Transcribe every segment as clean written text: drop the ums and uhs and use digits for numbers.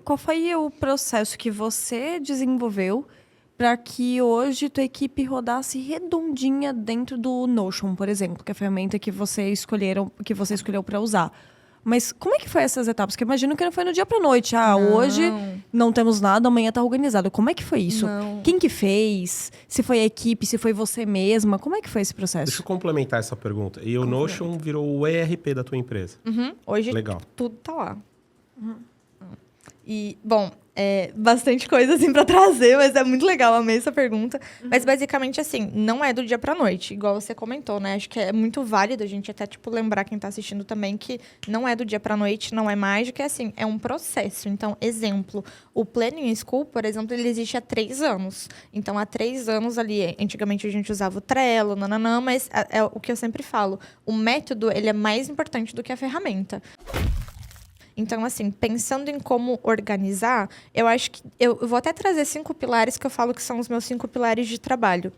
Qual foi o processo que você desenvolveu para que hoje tua equipe rodasse redondinha dentro do Notion, por exemplo, que é a ferramenta que você escolheu para usar? Mas como é que foi essas etapas? Porque eu imagino que não foi no dia pra noite. Hoje não temos nada, amanhã tá organizado. Como é que foi isso? Não. Quem que fez? Se foi a equipe, se foi você mesma? Como é que foi esse processo? Deixa eu complementar essa pergunta. E o Notion virou o ERP da tua empresa? Hoje Legal. tudo tá lá. E, bom, bastante coisa assim pra trazer, mas é muito legal, amei essa pergunta. Mas basicamente assim, não é do dia pra noite, igual você comentou, né? Acho que é muito válido a gente até, lembrar quem tá assistindo também que não é do dia pra noite, não é mágica, é assim, é um processo. Então, exemplo, o Planning School, por exemplo, ele existe há 3 anos. Então, há 3 anos ali, antigamente a gente usava o Trello, nananã, mas é o que eu sempre falo, o método, ele é mais importante do que a ferramenta. Então, assim, pensando em como organizar, eu acho que... Eu vou até trazer 5 pilares que eu falo que são os meus 5 pilares de trabalho.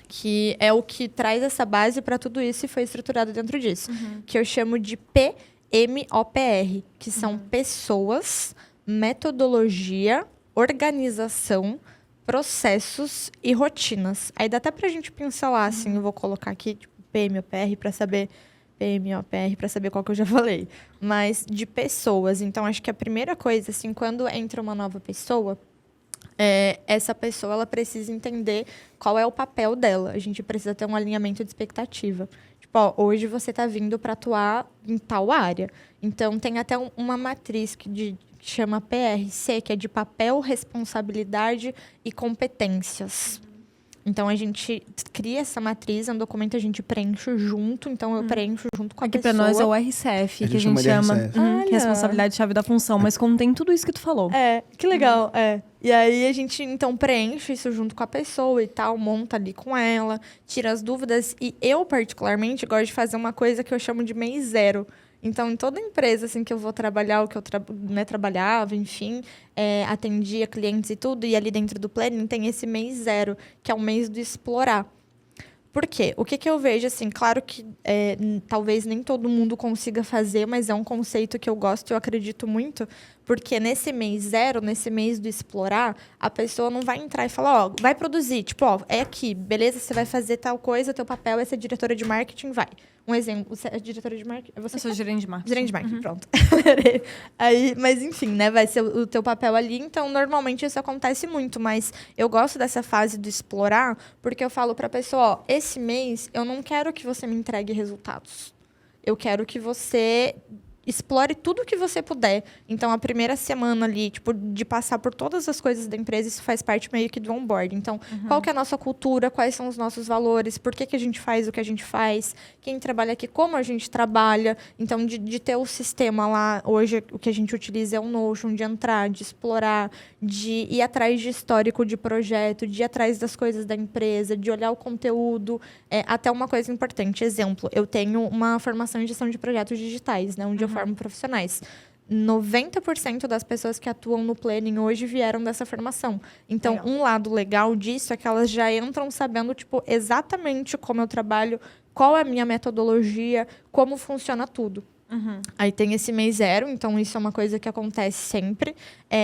Que é o que traz essa base para tudo isso e foi estruturado dentro disso. Que eu chamo de PMOPR, que são pessoas, metodologia, organização, processos e rotinas. Aí dá até pra gente pincelar, assim, eu vou colocar aqui, PMOPR para saber... PMOPR para saber qual que eu já falei. Mas de pessoas. Então, acho que a primeira coisa, assim, quando entra uma nova pessoa, essa pessoa ela precisa entender qual é o papel dela. A gente precisa ter um alinhamento de expectativa. Tipo, hoje você está vindo para atuar em tal área. Então, tem até uma matriz que chama PRC, que é de papel, responsabilidade e competências. Então, a gente cria essa matriz, é um documento que a gente preenche junto. Então, eu preencho junto com a pessoa. Aqui pra nós é o RCF, que a gente chama responsabilidade-chave da função. Mas contém tudo isso que tu falou. Que legal, E aí, a gente, então, preenche isso junto com a pessoa e tal, monta ali com ela, tira as dúvidas. E eu, particularmente, gosto de fazer uma coisa que eu chamo de mês zero. Então, em toda empresa assim, que eu vou trabalhar, ou que eu trabalhava, enfim, atendia clientes e tudo, e ali dentro do planning tem esse mês zero, que é o mês do explorar. Por quê? O que eu vejo, assim, claro que talvez nem todo mundo consiga fazer, mas é um conceito que eu gosto e eu acredito muito, porque nesse mês zero, nesse mês do explorar, a pessoa não vai entrar e falar, vai produzir, é aqui, beleza, você vai fazer tal coisa, teu papel é ser diretora de marketing, vai. Um exemplo, você é diretora de marketing? Eu sou gerente de marketing. Gerente de marketing, pronto. Aí, mas enfim, né, vai ser o teu papel ali, então normalmente isso acontece muito, mas eu gosto dessa fase do explorar, porque eu falo pra pessoa, esse mês eu não quero que você me entregue resultados. Eu quero que você explore tudo que você puder. Então, a primeira semana ali, de passar por todas as coisas da empresa, isso faz parte meio que do onboarding. Então, qual que é a nossa cultura, quais são os nossos valores, por que a gente faz o que a gente faz, quem trabalha aqui, como a gente trabalha. Então, de ter o sistema lá, hoje o que a gente utiliza é o Notion, de entrar, de explorar, de ir atrás de histórico de projeto, de ir atrás das coisas da empresa, de olhar o conteúdo. Até uma coisa importante, exemplo, eu tenho uma formação em gestão de projetos digitais, né, onde eu formo profissionais. 90% das pessoas que atuam no planning hoje vieram dessa formação. Então, um lado legal disso é que elas já entram sabendo, exatamente como eu trabalho, qual é a minha metodologia, como funciona tudo. Aí tem esse mês zero, então isso é uma coisa que acontece sempre.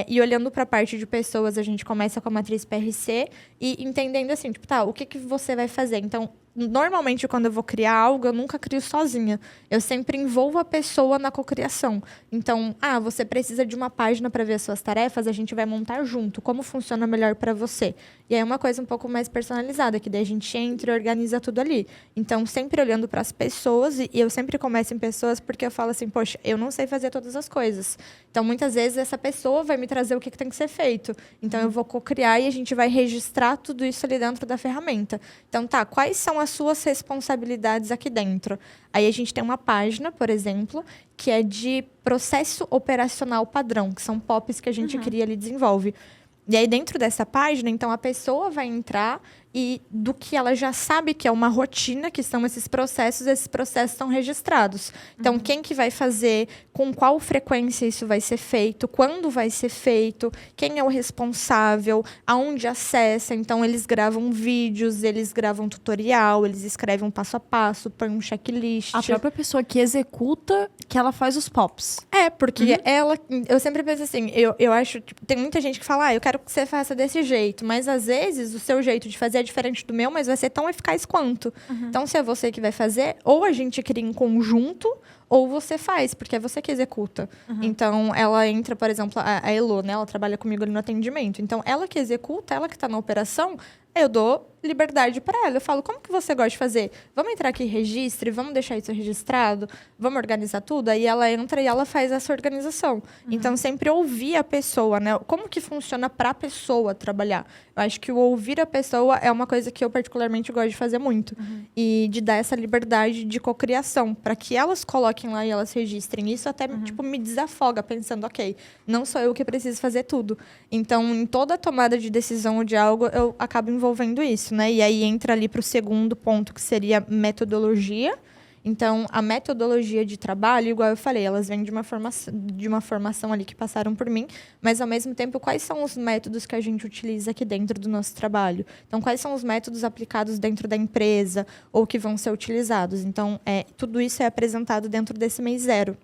E olhando para a parte de pessoas, a gente começa com a matriz PRC e entendendo assim, o que você vai fazer? Então, normalmente, quando eu vou criar algo, eu nunca crio sozinha. Eu sempre envolvo a pessoa na cocriação. Então, você precisa de uma página para ver as suas tarefas, a gente vai montar junto. Como funciona melhor para você? E aí é uma coisa um pouco mais personalizada, que daí a gente entra e organiza tudo ali. Então, sempre olhando para as pessoas, e eu sempre começo em pessoas, porque eu falo assim, poxa, eu não sei fazer todas as coisas. Então, muitas vezes, essa pessoa vai me trazer o que tem que ser feito. Então, eu vou cocriar e a gente vai registrar tudo isso ali dentro da ferramenta. Então, quais são as suas responsabilidades aqui dentro? Aí a gente tem uma página, por exemplo, que é de processo operacional padrão, que são POPs que a gente cria ali e desenvolve. E aí, dentro dessa página, então, a pessoa vai entrar e do que ela já sabe que é uma rotina, que são esses processos estão registrados. Então, quem que vai fazer, com qual frequência isso vai ser feito, quando vai ser feito, quem é o responsável, aonde acessa. Então, eles gravam vídeos, eles gravam tutorial, eles escrevem um passo a passo, põem um checklist. A própria pessoa que executa, que ela faz os pops. Porque eu sempre penso assim, eu acho, tipo, tem muita gente que fala, eu quero que você faça desse jeito, mas às vezes o seu jeito de fazer é diferente do meu, mas vai ser tão eficaz quanto. Então, se é você que vai fazer, ou a gente cria em conjunto, ou você faz, porque é você que executa. Então, ela entra, por exemplo, a Elo, né? Ela trabalha comigo ali no atendimento. Então, ela que executa, ela que está na operação, eu dou liberdade para ela. Eu falo, como que você gosta de fazer? Vamos entrar aqui, registre, vamos deixar isso registrado, vamos organizar tudo? Aí ela entra e ela faz essa organização. Então, sempre ouvir a pessoa, né? Como que funciona para a pessoa trabalhar? Eu acho que o ouvir a pessoa é uma coisa que eu particularmente gosto de fazer muito. E de dar essa liberdade de cocriação, para que elas coloquem lá e elas registrem. Isso até, tipo, me desafoga, pensando, ok, não sou eu que preciso fazer tudo. Então, em toda a tomada de decisão de algo, eu acabo envolvendo isso, né? E aí entra ali para o segundo ponto, que seria metodologia. Então, a metodologia de trabalho, igual eu falei, elas vêm de uma formação ali que passaram por mim, mas, ao mesmo tempo, quais são os métodos que a gente utiliza aqui dentro do nosso trabalho? Então, quais são os métodos aplicados dentro da empresa ou que vão ser utilizados? Então, tudo isso é apresentado dentro desse mês 0.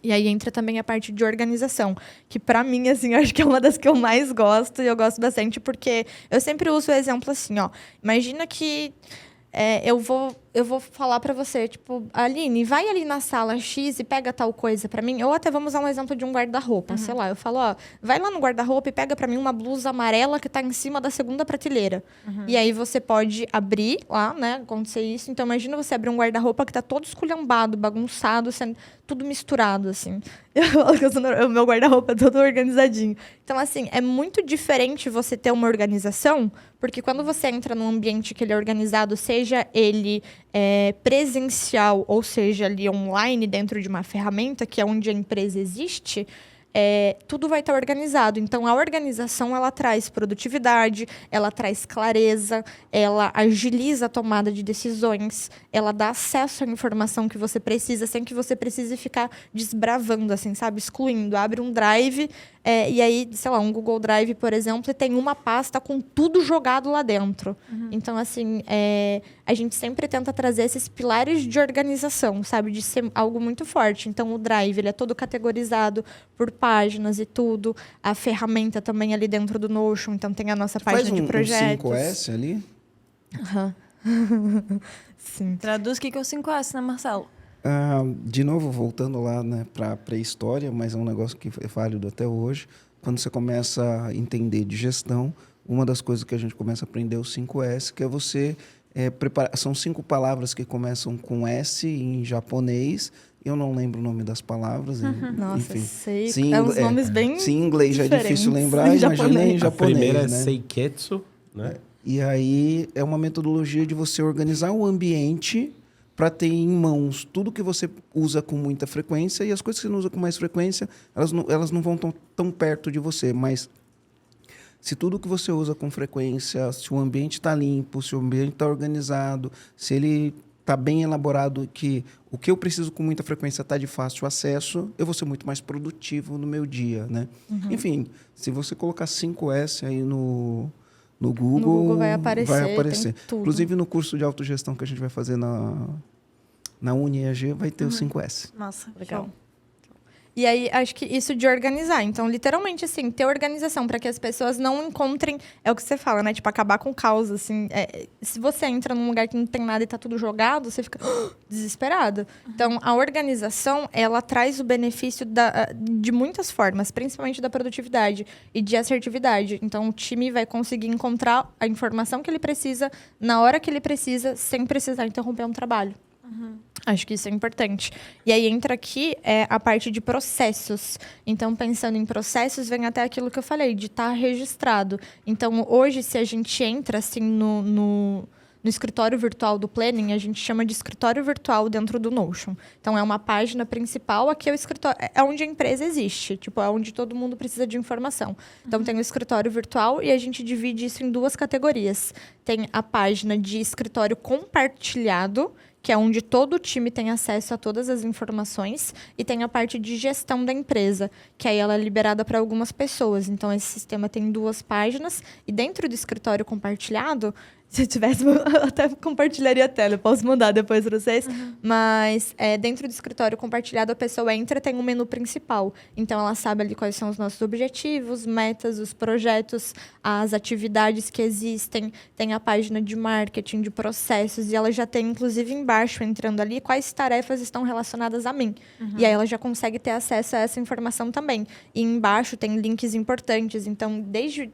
E aí entra também a parte de organização, que para mim, assim, eu acho que é uma das que eu mais gosto, e eu gosto bastante porque eu sempre uso o exemplo assim, ó. Imagina que eu vou falar para você, tipo, Aline, vai ali na sala X e pega tal coisa para mim. Ou até vamos usar um exemplo de um guarda-roupa, sei lá. Eu falo, ó, vai lá no guarda-roupa e pega para mim uma blusa amarela que tá em cima da segunda prateleira. E aí você pode abrir lá, né, acontecer isso. Então, imagina você abrir um guarda-roupa que tá todo esculhambado, bagunçado, tudo misturado, assim. Eu falo que o meu guarda-roupa é todo organizadinho. Então, assim, é muito diferente você ter uma organização, porque quando você entra num ambiente que ele é organizado, seja ele presencial, ou seja, ali online, dentro de uma ferramenta, que é onde a empresa existe, tudo vai estar organizado. Então, a organização, ela traz produtividade, ela traz clareza, ela agiliza a tomada de decisões, ela dá acesso à informação que você precisa, sem que você precise ficar desbravando, assim, sabe? Excluindo. Abre um drive, e aí, sei lá, um Google Drive, por exemplo, e tem uma pasta com tudo jogado lá dentro. Então, assim, a gente sempre tenta trazer esses pilares de organização, sabe? De ser algo muito forte. Então, o Drive, ele é todo categorizado por páginas e tudo. A ferramenta também ali dentro do Notion. Então, tem a nossa página de projetos. Faz 5S ali? Sim. Traduz o que é o 5S, né, Marcelo? De novo, voltando lá, né, para a pré-história, mas é um negócio que é válido até hoje. Quando você começa a entender de gestão, uma das coisas que a gente começa a aprender é o 5S, que é você preparar. São 5 palavras que começam com S em japonês. Eu não lembro o nome das palavras. Nossa, enfim. sei. Sim, Uns nomes bem sim, em inglês já é difícil diferentes. lembrar, Em imagina em A japonês, primeira é né? Seiketsu, né? E aí é uma metodologia de você organizar o ambiente para ter em mãos tudo que você usa com muita frequência, e as coisas que você não usa com mais frequência, elas não vão tão perto de você. Mas se tudo que você usa com frequência, se o ambiente está limpo, se o ambiente está organizado, se ele está bem elaborado, que o que eu preciso com muita frequência está de fácil acesso, eu vou ser muito mais produtivo no meu dia, né? Enfim, se você colocar 5S aí no Google vai aparecer. Tem tudo. Inclusive, no curso de autogestão que a gente vai fazer na UniEAG, vai ter o 5S. Nossa, Legal. show. E aí, acho que isso de organizar. Então, literalmente, assim, ter organização para que as pessoas não encontrem... É o que você fala, né? Tipo, acabar com o caos, assim. Se você entra num lugar que não tem nada e tá tudo jogado, você fica desesperada. Então, a organização, ela traz o benefício de muitas formas, principalmente da produtividade e de assertividade. Então, o time vai conseguir encontrar a informação que ele precisa, na hora que ele precisa, sem precisar interromper um trabalho. Acho que isso é importante. E aí entra aqui a parte de processos. Então, pensando em processos, vem até aquilo que eu falei, de estar registrado. Então, hoje, se a gente entra assim no no escritório virtual do Planning, a gente chama de escritório virtual dentro do Notion. Então, é uma página principal, aqui é o escritório, é onde a empresa existe, tipo, é onde todo mundo precisa de informação. Então, tem o escritório virtual e a gente divide isso em 2 categorias. Tem a página de escritório compartilhado, que é onde todo o time tem acesso a todas as informações, e tem a parte de gestão da empresa, que aí ela é liberada para algumas pessoas. Então, esse sistema tem 2 páginas, e dentro do escritório compartilhado, se eu tivesse, eu até compartilharia a tela, eu posso mandar depois para vocês, mas dentro do escritório compartilhado, a pessoa entra, tem um menu principal. Então, ela sabe ali quais são os nossos objetivos, metas, os projetos, as atividades que existem, tem a página de marketing, de processos, e ela já tem, inclusive, embaixo, entrando ali, quais tarefas estão relacionadas a mim. E aí, ela já consegue ter acesso a essa informação também. E embaixo tem links importantes, então, desde...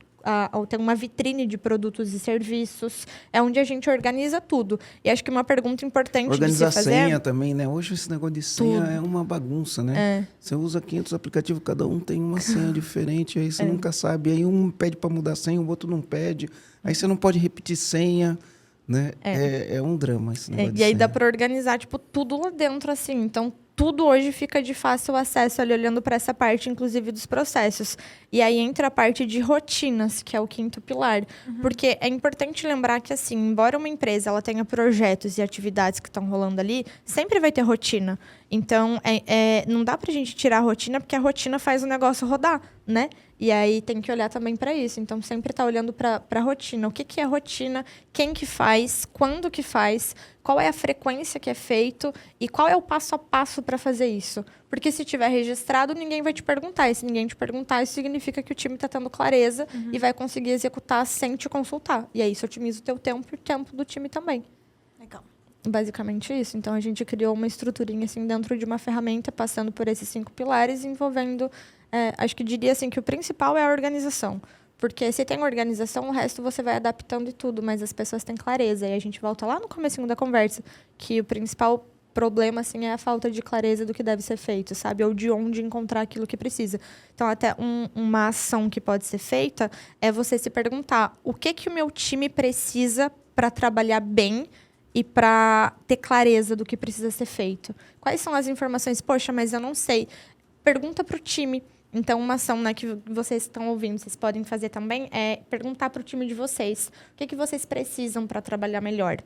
tem uma vitrine de produtos e serviços, é onde a gente organiza tudo. E acho que uma pergunta importante Organizar de se fazer... senha também, né? Hoje esse negócio de senha é uma bagunça, né? Você usa 500 aplicativos, cada um tem uma senha diferente, aí você nunca sabe. Aí um pede para mudar a senha, o outro não pede. Aí você não pode repetir senha, né? É um drama esse negócio de E aí senha. dá para organizar, tipo, tudo lá dentro, assim. Então, tudo hoje fica de fácil acesso ali, olhando para essa parte, inclusive, dos processos. E aí entra a parte de rotinas, que é o 5º pilar. Porque é importante lembrar que, assim, embora uma empresa ela tenha projetos e atividades que estão rolando ali, sempre vai ter rotina. Então, não dá pra gente tirar a rotina, porque a rotina faz o negócio rodar, né? E aí tem que olhar também para isso. Então, sempre tá olhando para a rotina. O que é rotina? Quem que faz? Quando que faz? Qual é a frequência que é feito? E qual é o passo a passo para fazer isso? Porque se tiver registrado, ninguém vai te perguntar. E se ninguém te perguntar, isso significa que o time está tendo clareza e vai conseguir executar sem te consultar. E aí isso otimiza o teu tempo e o tempo do time também. Legal. Basicamente isso. Então, a gente criou uma estruturinha assim dentro de uma ferramenta, passando por esses 5 pilares, envolvendo... acho que diria assim que o principal é a organização. Porque se tem organização, o resto você vai adaptando e tudo, mas as pessoas têm clareza. E a gente volta lá no comecinho da conversa, que o principal problema assim, é a falta de clareza do que deve ser feito, sabe? Ou de onde encontrar aquilo que precisa. Então, até uma ação que pode ser feita é você se perguntar o que o meu time precisa para trabalhar bem e para ter clareza do que precisa ser feito. Quais são as informações? Poxa, mas eu não sei. Pergunta para o time. Então, uma ação, né, que vocês estão ouvindo, vocês podem fazer também, é perguntar para o time de vocês o que vocês precisam para trabalhar melhor.